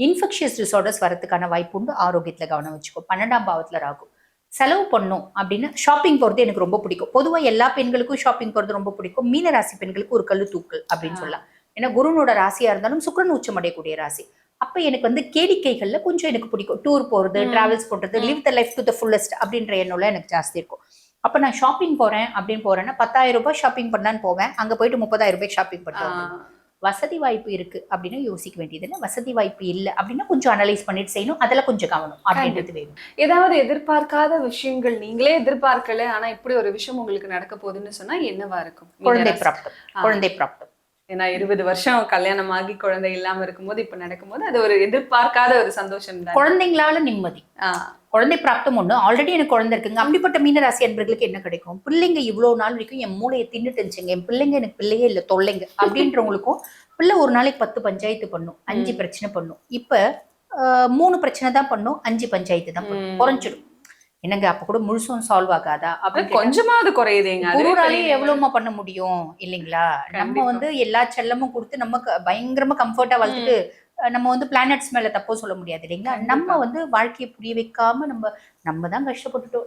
Infectious disorders வரதுக்கான வாய்ப்பு உண்டு. ஆரோக்கியத்துல கவனம் வச்சுக்கோ. 12ஆம் பாவத்துல ராகு. செலவு பண்ணும் அப்படின்னு ஷாப்பிங் போறது எனக்கு ரொம்ப பிடிக்கும். பொதுவா எல்லா பெண்களுக்கும் ஷாப்பிங் போறது ரொம்ப பிடிக்கும். மீன ராசி பெண்களுக்கு ஒரு கல்லு தூக்கல் அப்படின்னு சொல்லலாம். ஏன்னா குருனோட ராசியா இருந்தாலும் சுக்கிரன் உச்சம் அடையக்கூடிய ராசி. அப்ப எனக்கு வந்து கேளிக்கைகள்ல கொஞ்சம் எனக்கு பிடிக்கும். டூர் போறது, டிராவல்ஸ் பண்றது, live the life to the fullest அப்படின்ற எண்ணம்லாம் எனக்கு ஜாஸ்தி இருக்கும். அப்ப நான் ஷாப்பிங் போறேன் அப்படின்னு போறேன்னா 10,000 ரூபாய் ஷாப்பிங் பண்ணலான்னு போவேன். அங்க போயிட்டு 30,000 ரூபாய் ஷாப்பிங் பண்ணுவேன். வசதி வாய்ப்பு இருக்கு அப்படின்னா யோசிக்க வேண்டியது இல்லை. வசதி வாய்ப்பு இல்லை அப்படின்னா கொஞ்சம் அனலைஸ் பண்ணிட்டு செய்யணும். அதுல கொஞ்சம் கவனம் அப்படின்றது வேணும். ஏதாவது எதிர்பார்க்காத விஷயங்கள் நீங்களே எதிர்பார்க்கல ஆனா இப்படி ஒரு விஷயம் உங்களுக்கு நடக்க போகுதுன்னு சொன்னா என்னவா இருக்கும்? குழந்தை பிராப்தம். குழந்தை பிராப்தம். ஏன்னா 20 வருஷம் கல்யாணம் ஆகி குழந்தை இல்லாம இருக்கும்போது இப்ப நடக்கும்போது அது ஒரு எதிர்பார்க்காத ஒரு சந்தோஷம் தான். குழந்தைங்களால நிம்மதி. குழந்தை பிராப்தம் ஒண்ணு. ஆல்ரெடி எனக்கு குழந்தை இருக்குங்க. அப்படிப்பட்ட மீனராசி அன்பர்களுக்கு என்ன கிடைக்கும்? பிள்ளைங்க இவ்வளவு நாள் வரைக்கும் என் மூளையை தின்னுட்டு இருந்துச்சுங்க, என் பிள்ளைங்க எனக்கு பிள்ளையே இல்லை தொல்லைங்க அப்படின்றவங்களுக்கும் பிள்ளை ஒரு நாளைக்கு 10 பஞ்சாயத்து பண்ணும், 5 பிரச்சனை பண்ணும். இப்ப 3 பிரச்சனை தான் பண்ணும், 5 பஞ்சாயத்து தான் பண்ணும். குறைஞ்சிடும். என்னங்க அப்ப கூட முழுசும் சால்வ் ஆகாதா? அப்படின்னு கொஞ்சமாவது குறையுதுங்க. குருராலே எவ்வளவுமா பண்ண முடியும் இல்லைங்களா? நம்ம வந்து எல்லா செல்லமும் கொடுத்து நம்ம பயங்கரமா கம்ஃபர்ட்டா வளர்த்துட்டு நம்ம வந்து பிளானட்ஸ் மேல தப்போ சொல்ல முடியாது இல்லைங்களா? நம்ம வந்து வாழ்க்கையை புரிய வைக்காம நம்ம தான் கஷ்டப்பட்டுட்டோம்.